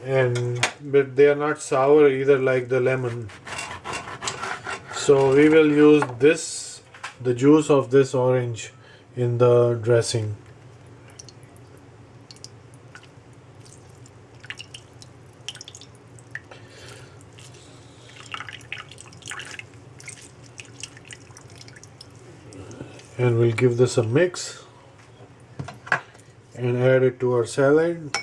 but they are not sour either like the lemon. So we will use the juice of this orange in the dressing. And we'll give this a mix and add it to our salad.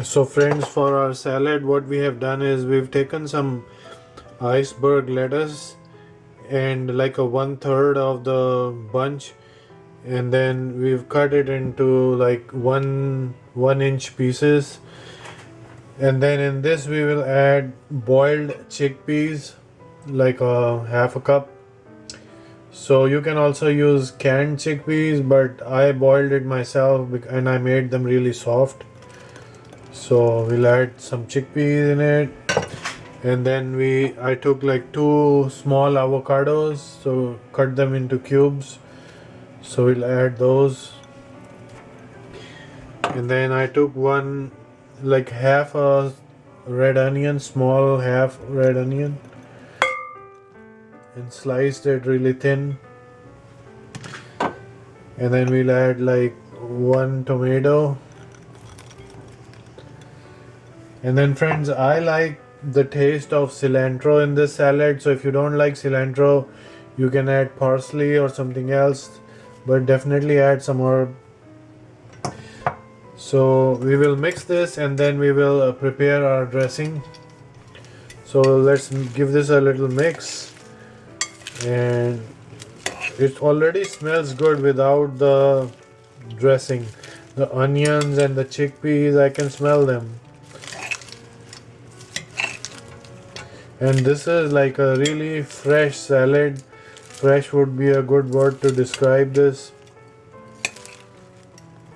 So friends, for our salad what we have done is we've taken some iceberg lettuce and like a 1/3 of the bunch, and then we've cut it into like one inch pieces, and then in this we will add boiled chickpeas, like a half a cup. So you can also use canned chickpeas, but I boiled it myself and I made them really soft. So we'll add some chickpeas in it, and then I took like 2 small avocados, so cut them into cubes. So we'll add those, and then I took like half a red onion, small half red onion, and sliced it really thin. And then we'll add like 1 tomato. And then friends, I like the taste of cilantro in this salad, so if you don't like cilantro you can add parsley or something else, but definitely add some herb. So we will mix this and then we will prepare our dressing. So let's give this a little mix, and it already smells good without the dressing. The onions and the chickpeas, I can smell them. And this is like a really fresh salad. Fresh would be a good word to describe this.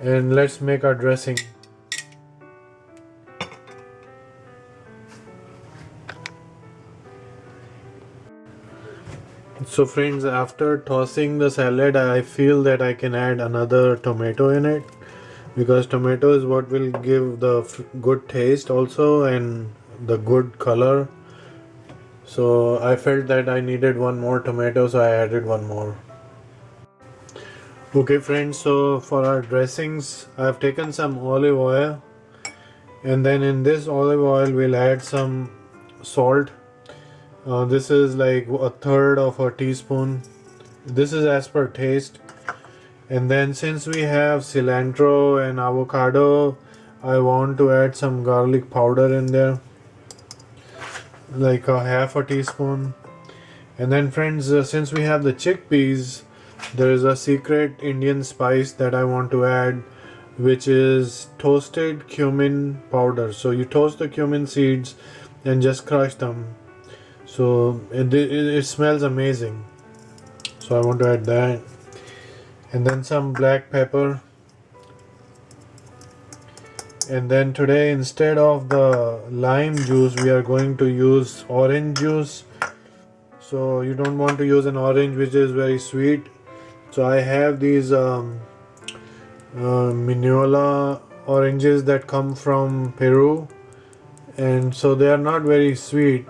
And let's make our dressing. So friends, after tossing the salad, I feel that I can add another tomato in it, because tomato is what will give the good taste also and the good color. So I felt that I needed one more tomato, so I added one more. Okay friends, so for our dressings I have taken some olive oil, and then in this olive oil we'll add some salt. This is like 1/3 of a teaspoon. This is as per taste. And then since we have cilantro and avocado, I want to add some garlic powder in there, like a half a teaspoon. And then friends, since we have the chickpeas, there is a secret Indian spice that I want to add, which is toasted cumin powder. So you toast the cumin seeds and just crush them. So it smells amazing. So I want to add that. And then some black pepper. And then today, instead of the lime juice, we are going to use orange juice. So you don't want to use an orange which is very sweet. So I have these Minola oranges that come from Peru, and so they are not very sweet,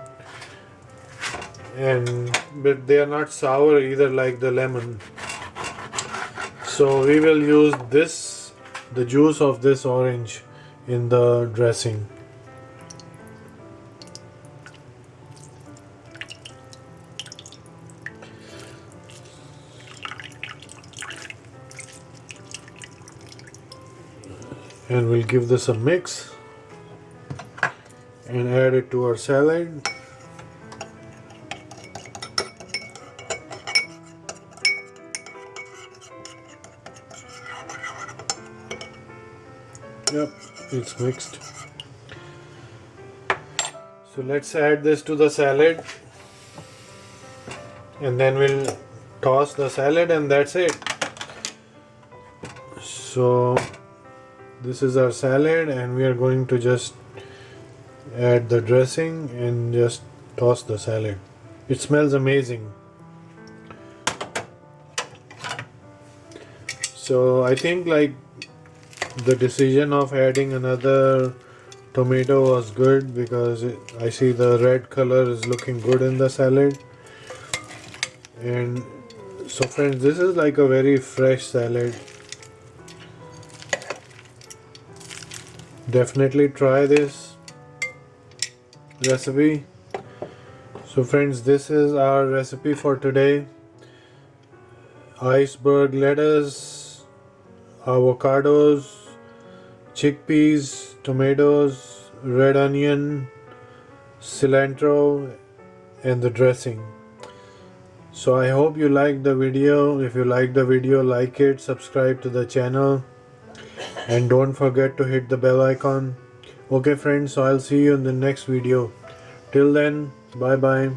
but they are not sour either like the lemon. So we will use the juice of this orange in the dressing. And we'll give this a mix and add it to our salad. Yep, it's mixed. So let's add this to the salad, and then we'll toss the salad, and that's it. So this is our salad, and we are going to just add the dressing and just toss the salad. It smells amazing. So I think like the decision of adding another tomato was good, because I see the red color is looking good in the salad. And so friends, this is like a very fresh salad. Definitely try this recipe. So friends, this is our recipe for today. Iceberg lettuce, avocados, chickpeas, tomatoes, red onion, cilantro, and the dressing. So I hope you liked the video. If you liked the video, like it, subscribe to the channel, and don't forget to hit the bell icon. Okay friends, so I'll see you in the next video. Till then, bye bye.